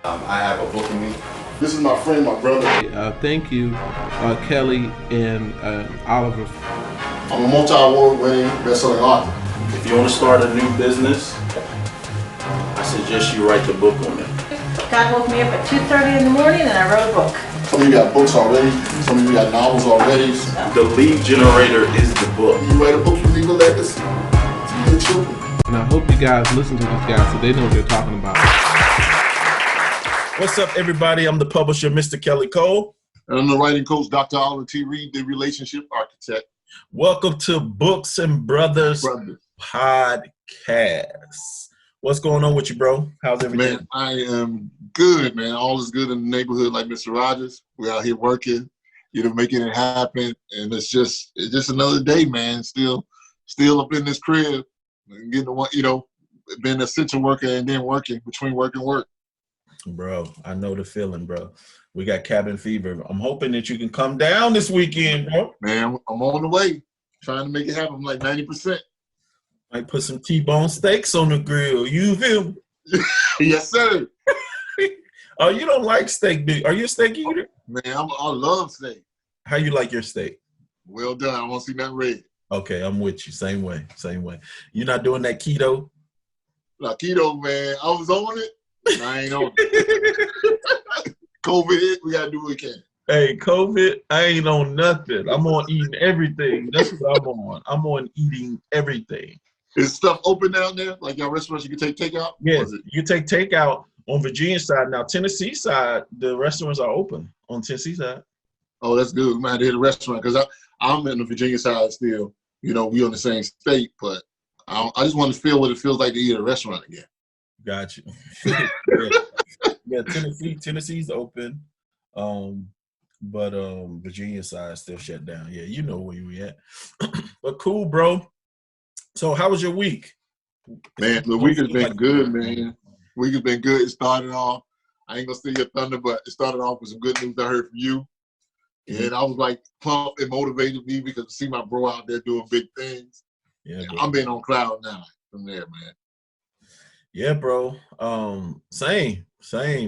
I have a book in me. This is my friend, my brother. Thank you, Kelly and Oliver. I'm a multi-award winning best-selling author. If you want to start a new business, I suggest you write the book on it. God woke me up at 2:30 in the morning and I wrote a book. Some of you got books already. Some of you got novels already. The lead generator is the book. You write a book, you leave a legacy to your children. And I hope you guys listen to these guys so they know what they're talking about. What's up, everybody? I'm the publisher, Mr. Kelly Cole. And I'm the writing coach, Dr. Oliver T. Reid, the relationship architect. Welcome to Books-N-Brothas podcast. What's going on with you, bro? How's everything? Man, I am good, man. All is good in the neighborhood, like Mr. Rogers. We're out here working, making it happen. And it's just another day, man. Still up in this crib, and getting being an essential worker and then working between work and work. Bro, I know the feeling, bro. We got cabin fever. I'm hoping that you can come down this weekend, bro. Man, I'm on the way, trying to make it happen. I'm like 90%. Might put some T-bone steaks on the grill. You feel me? Yes, sir. Oh, you don't like steak, do you? Are you a steak eater? Man, I love steak. How you like your steak? Well done. I want to see nothing red. Okay, I'm with you. Same way. You're not doing that keto? Like keto, man. I was on it. I ain't on it. COVID hit. We got to do what we can. Hey, COVID, I ain't on nothing. I'm on eating everything. That's what I'm on. I'm on eating everything. Is stuff open down there? Like your restaurants, you can take takeout? Yes, you take takeout on Virginia side. Now, Tennessee side, the restaurants are open on Tennessee side. Oh, that's good. We might have to hit a restaurant because I'm in the Virginia side still. We on the same state, but I just want to feel what it feels like to eat at a restaurant again. Got you. Yeah, Tennessee's open, but Virginia side still shut down. Yeah, you know where we at. But cool, bro. So how was your week? Man, the week has been good, man. Week has been good. It started off, I ain't gonna steal your thunder, but it started off with some good news I heard from you. And I was like pumped and motivated me because to see my bro out there doing big things. Yeah, I'm being on cloud nine from there, man. Yeah, bro. Same.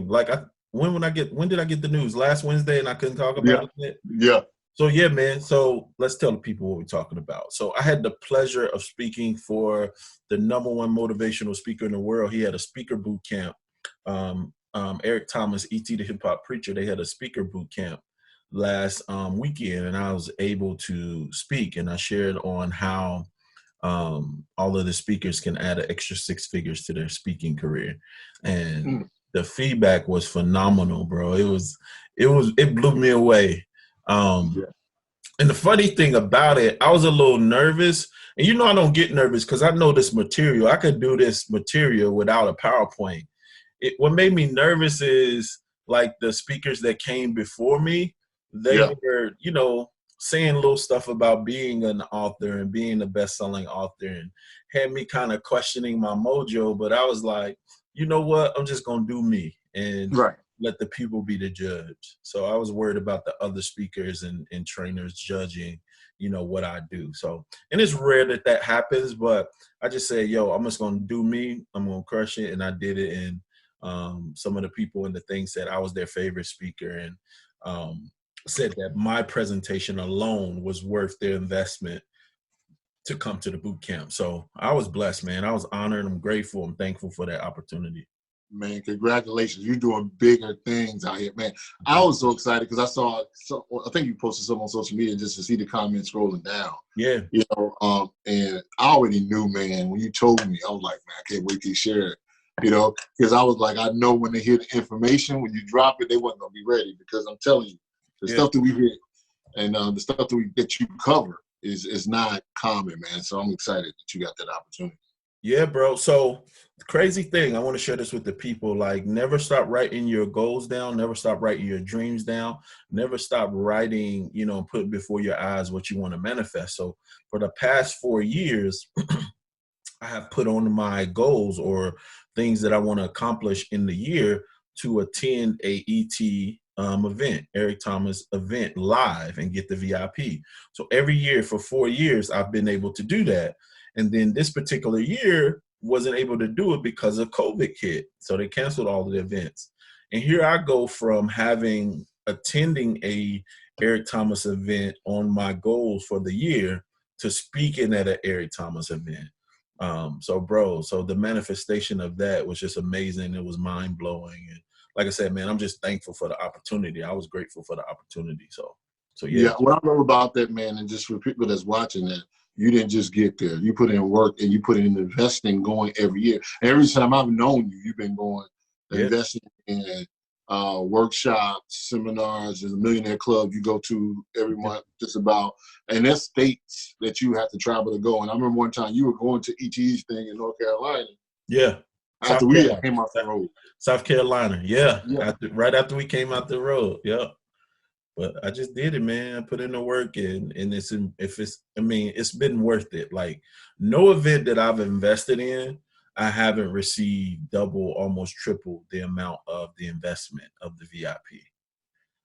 Like when did I get the news? Last Wednesday, and I couldn't talk about it. Yeah. So yeah, man. So let's tell the people what we're talking about. So I had the pleasure of speaking for the #1 motivational speaker in the world. He had a speaker boot camp. Eric Thomas, E.T. the Hip Hop Preacher, they had a speaker boot camp last weekend, and I was able to speak, and I shared on how all of the speakers can add an extra 6 figures to their speaking career. And the feedback was phenomenal, bro. It blew me away. And the funny thing about it, I was a little nervous, and I don't get nervous because I know this material. I could do this material without a PowerPoint. What made me nervous is like the speakers that came before me, they were, saying little stuff about being an author and being a best-selling author, and had me kind of questioning my mojo. But I was like, you know what? I'm just going to do me and let the people be the judge. So I was worried about the other speakers and trainers judging, what I do. So, and it's rare that happens, but I just say, I'm just going to do me. I'm going to crush it. And I did it. And some of the people in the thing said I was their favorite speaker, and said that my presentation alone was worth their investment to come to the boot camp. So I was blessed, man. I was honored. I'm grateful. I'm thankful for that opportunity. Man, congratulations. You're doing bigger things out here, man. I was so excited because I think you posted something on social media just to see the comments scrolling down. Yeah. And I already knew, man, when you told me, I was like, man, I can't wait to share it. Because I was like, I know when they hear the information, when you drop it, they wasn't going to be ready, because I'm telling you, the stuff that we get and the stuff that you cover is not common, man. So I'm excited that you got that opportunity. Yeah, bro. So the crazy thing, I want to share this with the people, like never stop writing your goals down. Never stop writing your dreams down. Never stop writing, put before your eyes what you want to manifest. So for the past 4 years, I have put on my goals or things that I want to accomplish in the year to attend a ET event, Eric Thomas event live, and get the VIP. So every year for 4 years, I've been able to do that. And then this particular year wasn't able to do it because of COVID hit. So they canceled all of the events. And here I go from attending a Eric Thomas event on my goals for the year to speaking at an Eric Thomas event. So the manifestation of that was just amazing. It was mind blowing. And like I said, man, I'm just thankful for the opportunity. I was grateful for the opportunity. So yeah. Yeah, what I love about that, man, and just for people that's watching that, you didn't just get there. You put in work and you put in investing going every year. Every time I've known you, you've been going, investing in workshops, seminars. There's a millionaire club you go to every month, just about. And there's states that you have to travel to go. And I remember one time you were going to ETE's thing in North Carolina. Yeah. After we came out the road. South Carolina. Yeah. Right after we came out the road. Yeah. But I just did it, man. I put in the work, and it's been worth it. Like, no event that I've invested in, I haven't received double, almost triple the amount of the investment of the VIP.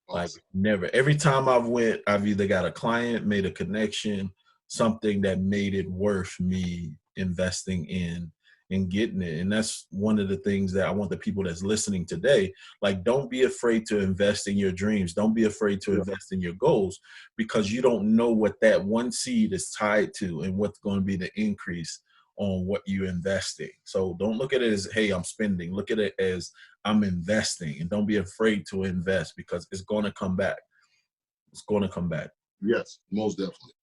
Awesome. Like, never. Every time I've went, I've either got a client, made a connection, something that made it worth me investing in and getting it. And that's one of the things that I want the people that's listening today, like, don't be afraid to invest in your dreams. Don't be afraid to invest in your goals, because you don't know what that one seed is tied to and what's going to be the increase on what you're investing. So don't look at it as, hey, I'm spending. Look at it as, I'm investing. And don't be afraid to invest, because it's going to come back. It's going to come back. Yes, most definitely.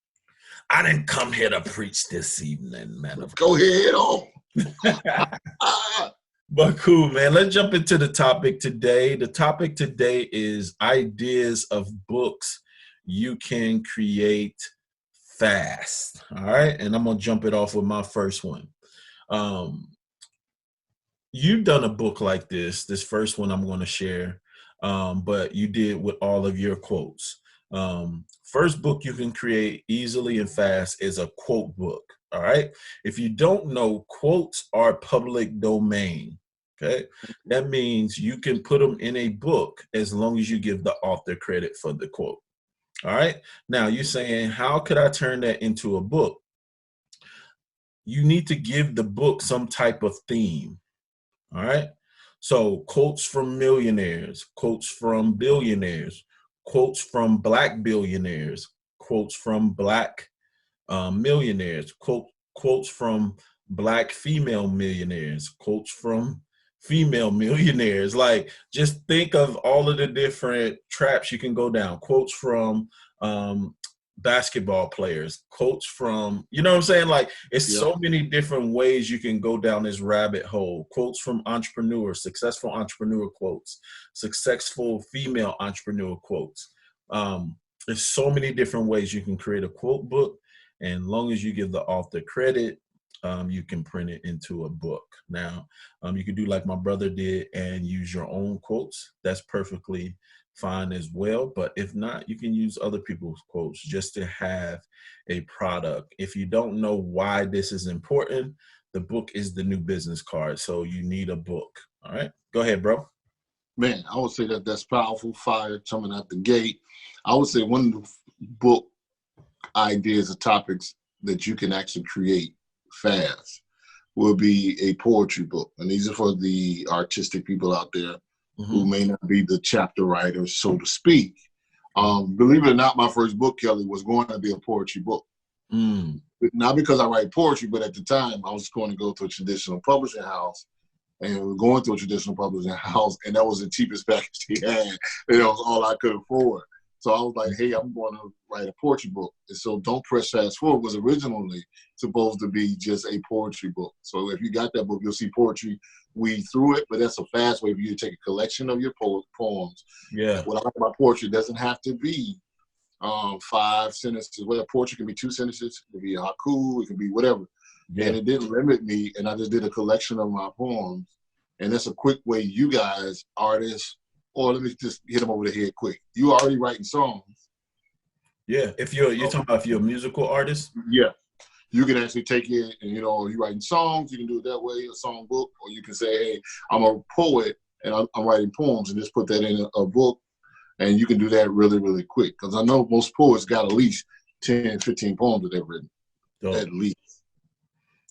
I didn't come here to preach this evening, man. Go ahead on. But cool, man. Let's jump into the topic today. The topic today is ideas of books you can create fast. All right. And I'm going to jump it off with my first one. You've done a book like this first one I'm going to share, but you did with all of your quotes. First book you can create easily and fast is a quote book. All right. If you don't know, quotes are public domain. Okay. That means you can put them in a book as long as you give the author credit for the quote. All right. Now you're saying, how could I turn that into a book? You need to give the book some type of theme. All right. So quotes from millionaires, quotes from billionaires, quotes from Black billionaires, quotes from Black millionaires, quotes from Black female millionaires, quotes from female millionaires. Like, just think of all of the different traps you can go down. Quotes from basketball players, quotes from, you know what I'm saying? Like, it's so many different ways you can go down this rabbit hole. Quotes from entrepreneurs, successful entrepreneur quotes, successful female entrepreneur quotes. There's so many different ways you can create a quote book. And long as you give the author credit, you can print it into a book. Now, you can do like my brother did and use your own quotes. That's perfectly fine as well. But if not, you can use other people's quotes just to have a product. If you don't know why this is important, the book is the new business card. So you need a book. All right. Go ahead, bro. Man, I would say that's powerful, fire coming out the gate. I would say one of the book ideas or topics that you can actually create fast will be a poetry book. And these are for the artistic people out there who may not be the chapter writers, so to speak. Believe it or not, my first book, Kelly, was going to be a poetry book. Not because I write poetry, but at the time I was going to go to a traditional publishing house, and we were going to a traditional publishing house, and that was the cheapest package they had. And that was all I could afford. So I was like, hey, I'm going to write a poetry book. And so Don't Press Fast Forward was originally supposed to be just a poetry book. So if you got that book, you'll see poetry weave through it, but that's a fast way for you to take a collection of your poems. Yeah. What I like about poetry, it doesn't have to be 5 sentences. Well, poetry can be 2 sentences. It can be a haiku. It can be whatever. Yeah. And it didn't limit me, and I just did a collection of my poems. And that's a quick way you guys, artists, or let me just hit them over the head quick. You already writing songs. Yeah, if you're talking about if you're a musical artist. Yeah, you can actually take it and you're writing songs. You can do it that way, a song book, or you can say, hey, I'm a poet and I'm writing poems, and just put that in a book, and you can do that really, really quick. Because I know most poets got at least 10, 15 poems that they've written, dope. At least.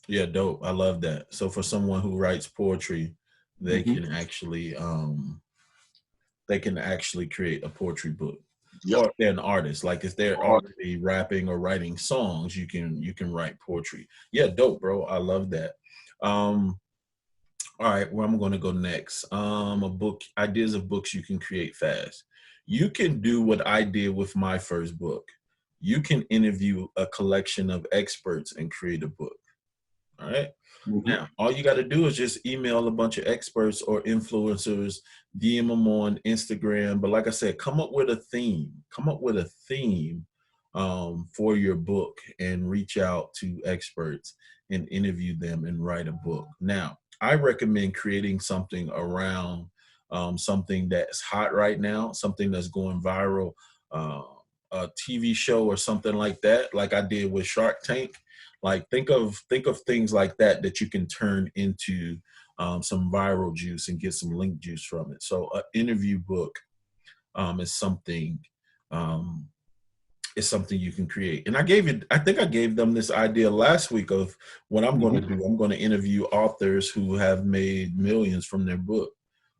Yeah, dope. I love that. So for someone who writes poetry, they can actually they can actually create a poetry book. Yep. Or if they're an artist, like if they're already rapping or writing songs, you can write poetry. Yeah, dope, bro. I love that. All right, where I'm going to go next. A book, ideas of books you can create fast. You can do what I did with my first book. You can interview a collection of experts and create a book. All right. Mm-hmm. Now, all you got to do is just email a bunch of experts or influencers, DM them on Instagram. But like I said, come up with a theme. Come up with a theme for your book and reach out to experts and interview them and write a book. Now, I recommend creating something around something that's hot right now, something that's going viral, a TV show or something like that, like I did with Shark Tank. Like think of things like that you can turn into some viral juice and get some link juice from it. So an interview book is something you can create. And I think I gave them this idea last week of what I'm going to do. I'm going to interview authors who have made millions from their book.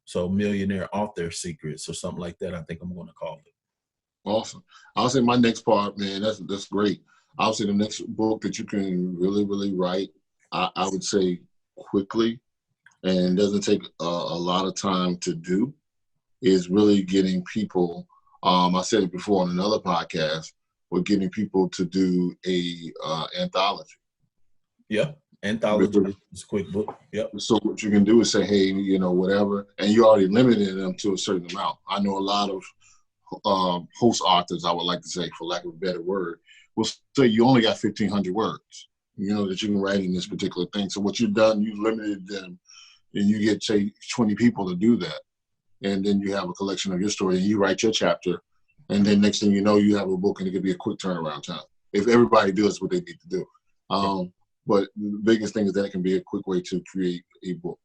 So millionaire author secrets or something like that. I think I'm going to call it. Awesome. I'll say my next part, man, that's great. I'll say the next book that you can really, really write, I would say quickly, and doesn't take a lot of time to do, is really getting people, I said it before on another podcast, we're getting people to do a anthology. Yeah, anthology is a quick book. Yep. So what you can do is say, hey, you know, whatever, and you already limited them to a certain amount. I know a lot of host authors, I would like to say, for lack of a better word, will say you only got 1,500 words, you know, that you can write in this particular thing. So what you've done, you limited them, and you get, say, 20 people to do that. And then you have a collection of your story, and you write your chapter. And then next thing you know, you have a book, and it could be a quick turnaround time if everybody does what they need to do. But the biggest thing is that it can be a quick way to create a book.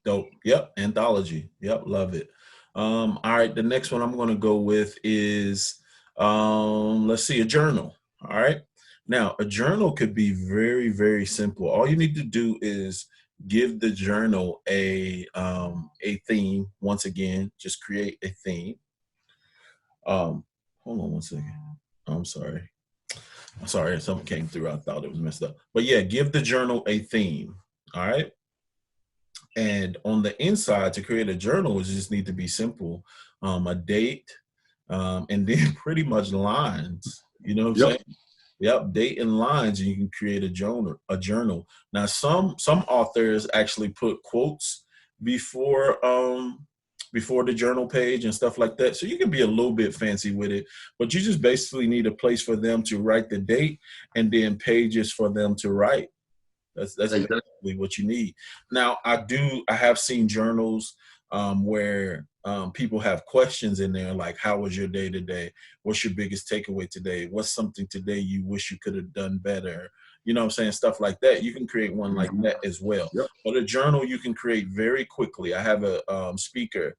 Dope. Yep. Anthology. Yep. Love it. All right. The next one I'm going to go with is, let's see, a journal. All right. Now, a journal could be very, very simple. All you need to do is give the journal a theme. Once again, just create a theme. Hold on one second. I'm sorry. Something came through. I thought it was messed up. But yeah, give the journal a theme. All right. And on the inside, to create a journal, it just need to be simple. A date, and then pretty much lines. You know what I'm saying? Yep, date and lines, and you can create a journal. Now, some authors actually put quotes before the journal page and stuff like that. So you can be a little bit fancy with it, but you just basically need a place for them to write the date and then pages for them to write. That's exactly what you need. Now, I have seen journals where people have questions in there, like, how was your day today? What's your biggest takeaway today? What's something today you wish you could have done better? You know what I'm saying? Stuff like that. You can create one like that as well. Yep. But a journal you can create very quickly. I have a speaker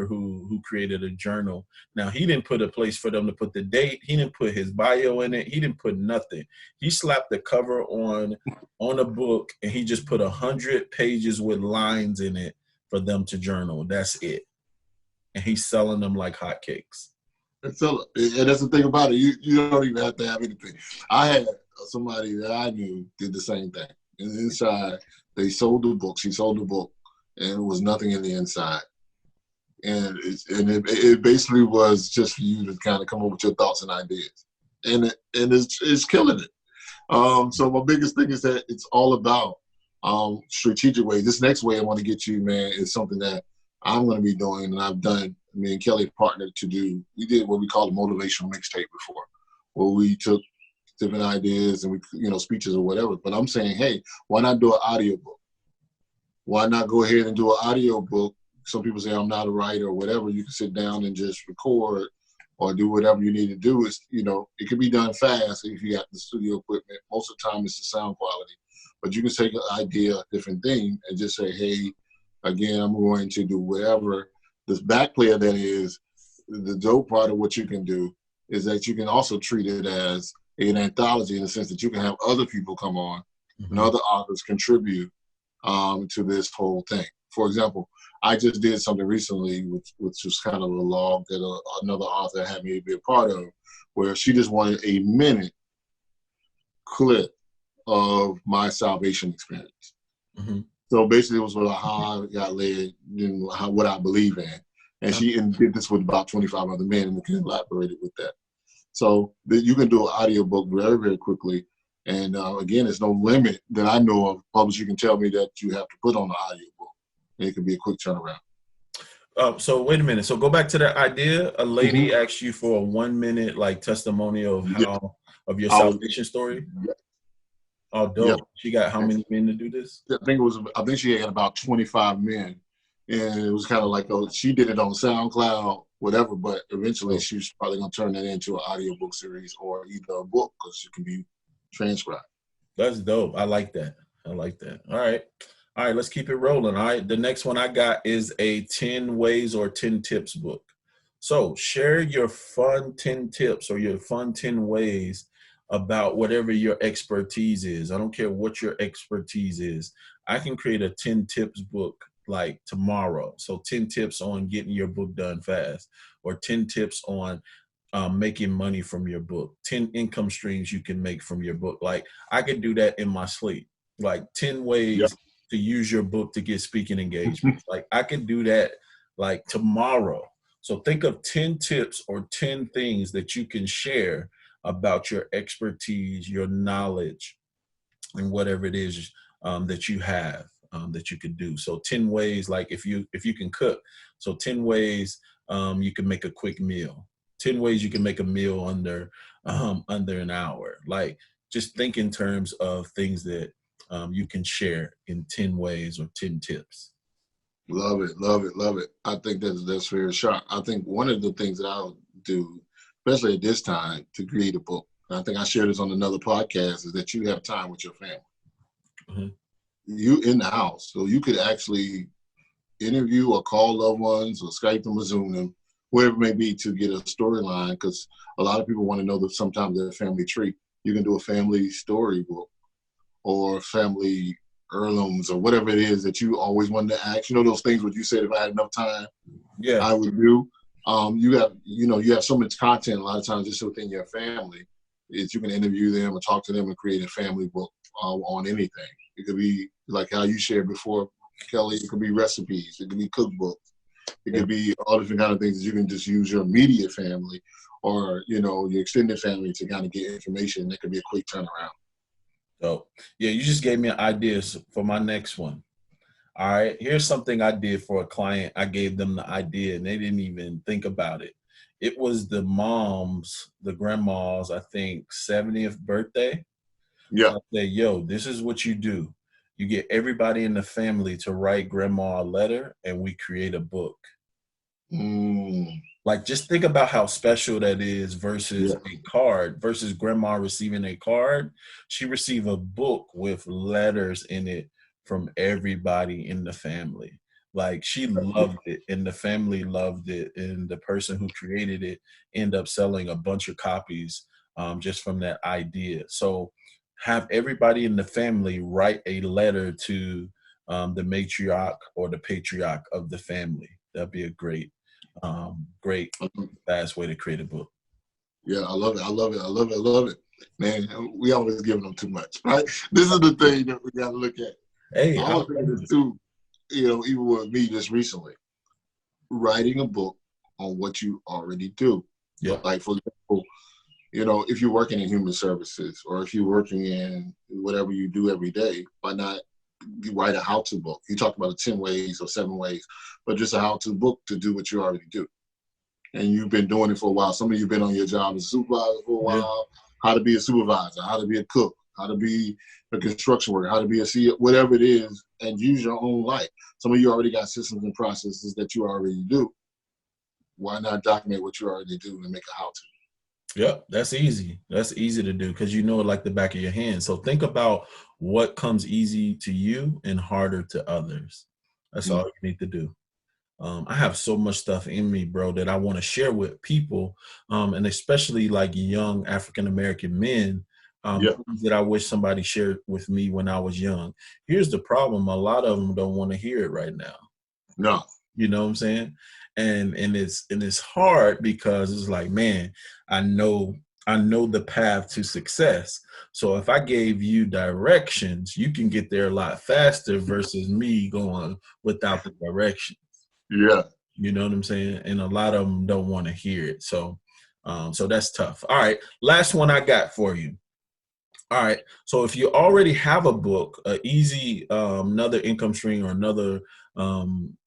who created a journal. Now, he didn't put a place for them to put the date. He didn't put his bio in it. He didn't put nothing. He slapped the cover on a book, and he just put 100 pages with lines in it for them to journal. That's it. And he's selling them like hotcakes. And that's the thing about it. You don't even have to have anything. I had somebody that I knew did the same thing. And inside, they sold the books. He sold the book, and it was nothing in the inside. And it basically was just for you to kind of come up with your thoughts and ideas. And it's killing it. So my biggest thing is that it's all about strategic ways. This next way I want to get you, man, is something that I'm going to be doing, and I've done. Me and Kelly partnered to do. We did what we call a motivational mixtape before, where we took different ideas and speeches or whatever. But I'm saying, hey, why not do an audiobook? Why not go ahead and do an audiobook? Some people say I'm not a writer or whatever. You can sit down and just record or do whatever you need to do. It can be done fast if you got the studio equipment. Most of the time it's the sound quality. But you can take an idea, a different thing, and just say, hey, again, I'm going to do whatever. This back player that is, the dope part of what you can do is that you can also treat it as an anthology in the sense that you can have other people come on and other authors contribute to this whole thing. For example, I just did something recently, which was kind of a log that another author had me be a part of, where she just wanted a minute clip of my salvation experience. Mm-hmm. So basically, it was how I got led, what I believe in. And she did this with about 25 other men, and we can elaborate with that. So you can do an audiobook very, very quickly. And again, there's no limit that I know of. Publisher can tell me that you have to put on the audiobook. And it can be a quick turnaround. So wait a minute. So go back to that idea. A lady asked you for a 1 minute like testimonial of of your salvation story. Yeah. Oh, dope. Yeah. She got how many men to do this? I think she had about 25 men. And it was kind of like, she did it on SoundCloud, whatever, but eventually she was probably going to turn that into an audiobook series or either a book because it can be transcribed. That's dope. I like that. All right. Let's keep it rolling. All right. The next one I got is a 10 ways or 10 tips book. So share your fun 10 tips or your fun 10 ways about whatever your expertise is. I don't care what your expertise is. I can create a 10 tips book like tomorrow. So 10 tips on getting your book done fast, or 10 tips on making money from your book, 10 income streams you can make from your book. Like I could do that in my sleep, like 10 ways to use your book to get speaking engagements. Like I could do that like tomorrow. So think of 10 tips or 10 things that you can share about your expertise, your knowledge, and whatever it is that you have. That you could do. So 10 ways, like if you can cook, so 10 ways you can make a quick meal, 10 ways you can make a meal under an hour. Like just think in terms of things that you can share in 10 ways or 10 tips. Love it. I think that's very sharp. I think one of the things that I'll do, especially at this time, to create a book, and I think I shared this on another podcast, is that you have time with your family. Mm-hmm. You in the house, so you could actually interview or call loved ones or Skype them or Zoom them, wherever it may be, to get a storyline, because a lot of people want to know that sometimes their family tree. You can do a family storybook or family heirlooms or whatever it is that you always wanted to ask. You know, those things where you said if I had enough time, I would do. You have so much content a lot of times just within your family, is you can interview them and talk to them and create a family book on anything. It could be like how you shared before, Kelly. It could be recipes. It could be cookbooks. It could be all different kind of things that you can just use your immediate family or, your extended family to kind of get information. That could be a quick turnaround. So, you just gave me ideas for my next one. All right, here's something I did for a client. I gave them the idea and they didn't even think about it. It was the grandma's, I think, 70th birthday. Yeah. I said, this is what you do. You get everybody in the family to write grandma a letter and we create a book. Like, just think about how special that is versus a card, versus grandma receiving a card. She received a book with letters in it from everybody in the family. Like, she loved it and the family loved it. And the person who created it ended up selling a bunch of copies just from that idea. So have everybody in the family write a letter to the matriarch or the patriarch of the family. That'd be a great fast way to create a book. Yeah, I love it. Man, we always giving them too much, right? This is the thing that we got to look at. Hey, I was thinking too, even with me just recently, writing a book on what you already do. Yeah. Like, for example, if you're working in human services or if you're working in whatever you do every day, why not write a how-to book? You talked about 10 ways or 7 ways, but just a how-to book to do what you already do. And you've been doing it for a while. Some of you have been on your job as a supervisor for a while, how to be a supervisor, how to be a cook, how to be a construction worker, how to be a CEO, whatever it is, and use your own life. Some of you already got systems and processes that you already do. Why not document what you already do and make a how-to? Yeah, that's easy. That's easy to do because you know it like the back of your hand. So think about what comes easy to you and harder to others. That's all you need to do. I have so much stuff in me, bro, that I want to share with people, and especially like young African-American men Yeah. Things that I wish somebody shared with me when I was young. Here's the problem: a lot of them don't want to hear it right now. No. You know what I'm saying? And it's hard because it's like, man, I know the path to success. So if I gave you directions, you can get there a lot faster versus me going without the direction. Yeah. You know what I'm saying? And a lot of them don't want to hear it. So so that's tough. All right, last one I got for you. All right. So if you already have a book, easy another income stream or another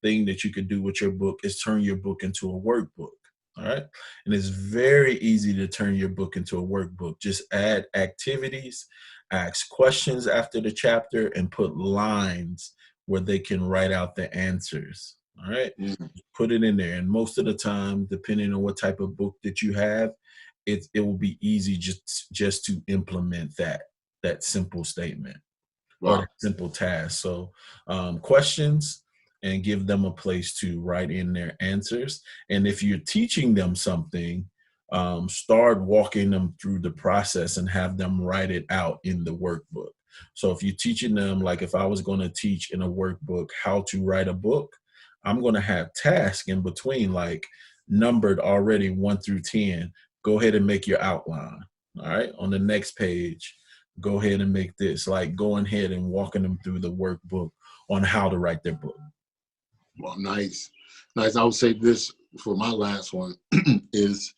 thing that you could do with your book is turn your book into a workbook. All right. And it's very easy to turn your book into a workbook. Just add activities, ask questions after the chapter, and put lines where they can write out the answers. All right. Mm. Put it in there. And most of the time, depending on what type of book that you have, it will be easy just to implement that simple statement or Wow. that simple task. So questions, and give them a place to write in their answers. And if you're teaching them something, start walking them through the process and have them write it out in the workbook. So if you're teaching them, like if I was going to teach in a workbook how to write a book, I'm going to have tasks in between, like numbered already 1 through 10. Go ahead and make your outline. All right. On the next page, go ahead and make this, like going ahead and walking them through the workbook on how to write their book. Well, nice. Nice. I would say this for my last one is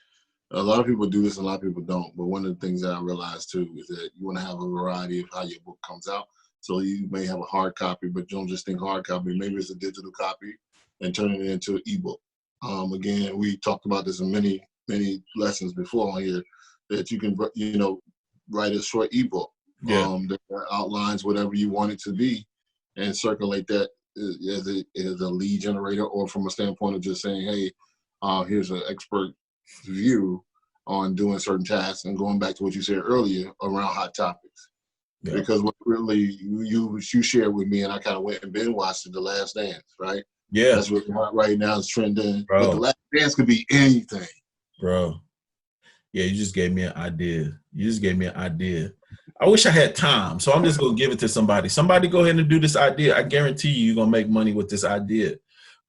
a lot of people do this, and a lot of people don't. But one of the things that I realized too is that you want to have a variety of how your book comes out. So you may have a hard copy, but don't just think hard copy. Maybe it's a digital copy and turn it into an ebook. Again, we talked about this in many lessons before on here, that you can, write a short ebook that outlines whatever you want it to be and circulate that as a lead generator, or from a standpoint of just saying, hey, here's an expert view on doing certain tasks, and going back to what you said earlier around hot topics. Yeah. Because what really you shared with me, and I kind of went and binge watched The Last Dance, right? Yeah. That's what right now is trending. Bro. But The Last Dance could be anything. Bro. Yeah, you just gave me an idea. I wish I had time, so I'm just going to give it to somebody. Somebody go ahead and do this idea. I guarantee you're going to make money with this idea.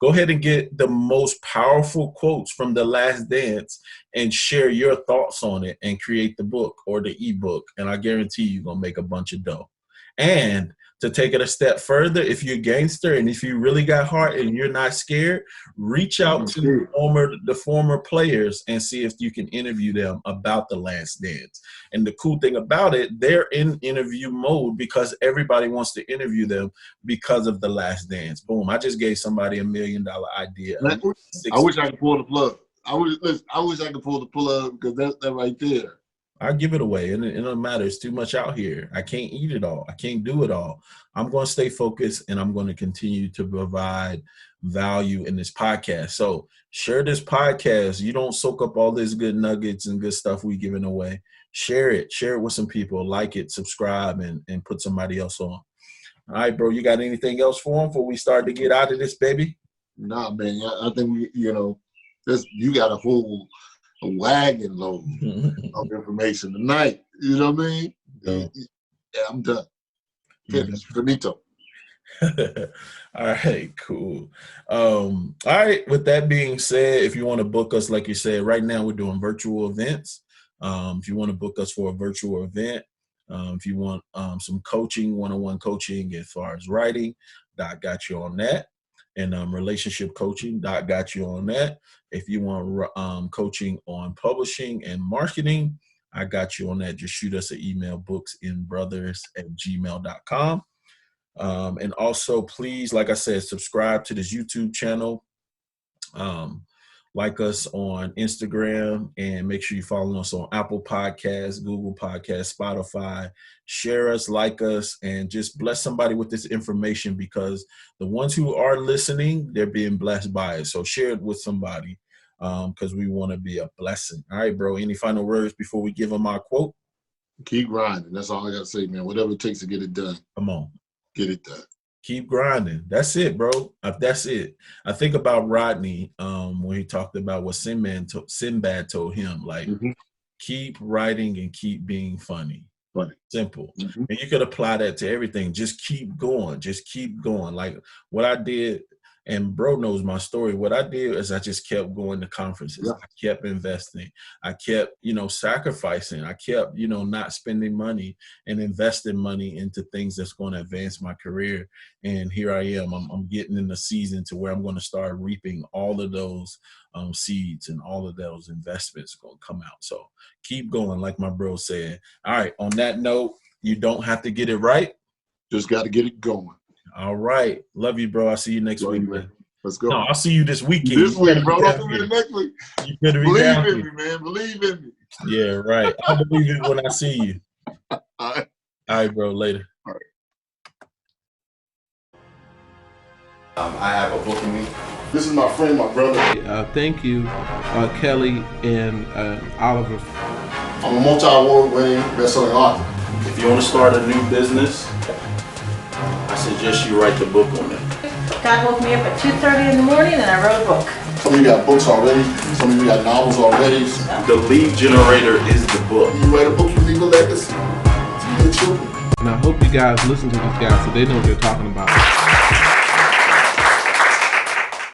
Go ahead and get the most powerful quotes from The Last Dance and share your thoughts on it and create the book or the ebook. And I guarantee you're going to make a bunch of dough. And to take it a step further, if you're a gangster and if you really got heart and you're not scared, reach out to the former players and see if you can interview them about The Last Dance. And the cool thing about it, they're in interview mode because everybody wants to interview them because of The Last Dance. Boom. I just gave somebody $1 million idea. I wish I could pull the plug. I wish I could pull the plug, because that's right there. I give it away, and it doesn't matter. It's too much out here. I can't eat it all. I can't do it all. I'm going to stay focused, and I'm going to continue to provide value in this podcast. So share this podcast. You don't soak up all this good nuggets and good stuff we giving away. Share it. Share it with some people. Like it, subscribe, and put somebody else on. All right, bro. You got anything else for them before we start to get out of this, baby? Nah, man. I think you got a whole wagon load of information tonight. You know what I mean? Yeah, I'm done. Finished. Finito. All right, cool. All right, with that being said, if you want to book us, like you said, right now we're doing virtual events. If you want to book us for a virtual event, if you want some coaching, one-on-one coaching as far as writing, Doc got you on that. And relationship coaching, Doc got you on that. If you want coaching on publishing and marketing, I got you on that. Just shoot us an email, books-n-brothas@gmail.com. And also, please, like I said, subscribe to this YouTube channel. Like us on Instagram, and make sure you follow us on Apple Podcasts, Google Podcasts, Spotify. Share us, like us, and just bless somebody with this information, because the ones who are listening, they're being blessed by it. So share it with somebody, because we want to be a blessing. All right, bro. Any final words before we give them our quote? Keep grinding. That's all I got to say, man. Whatever it takes to get it done. Come on. Get it done. Keep grinding. That's it, bro. That's it. I think about Rodney when he talked about what Sinbad told him, like, keep writing and keep being funny. Funny. Simple. Mhm. And you could apply that to everything. Just keep going. Just keep going. Like what I did, and bro knows my story. What I did is I just kept going to conferences. Yeah. I kept investing. I kept, sacrificing. I kept, not spending money and investing money into things that's going to advance my career. And here I am. I'm getting in the season to where I'm going to start reaping all of those seeds, and all of those investments going to come out. So keep going, like my bro said. All right. On that note, you don't have to get it right. Just got to get it going. All right. Love you, bro. I'll see you next Love week, you, man. Let's go. No, I'll see you this weekend. This You better week, bro. be Don't down do here. it next week. You better be Believe down in here. me, man. Believe in me. Yeah, right. I believe it when I see you. All right. All right, bro. Later. I have a book in me. This is my friend, my brother. Thank you, Kelly and Oliver. I'm a multi-award winning best-selling author. If you want to start a new business, I suggest you write the book on it. God woke me up at 2:30 in the morning and I wrote a book. Some of you got books already. Some of you got novels already. The lead generator is the book. You write a book, you leave a legacy to your children. And I hope you guys listen to these guys so they know what they're talking about.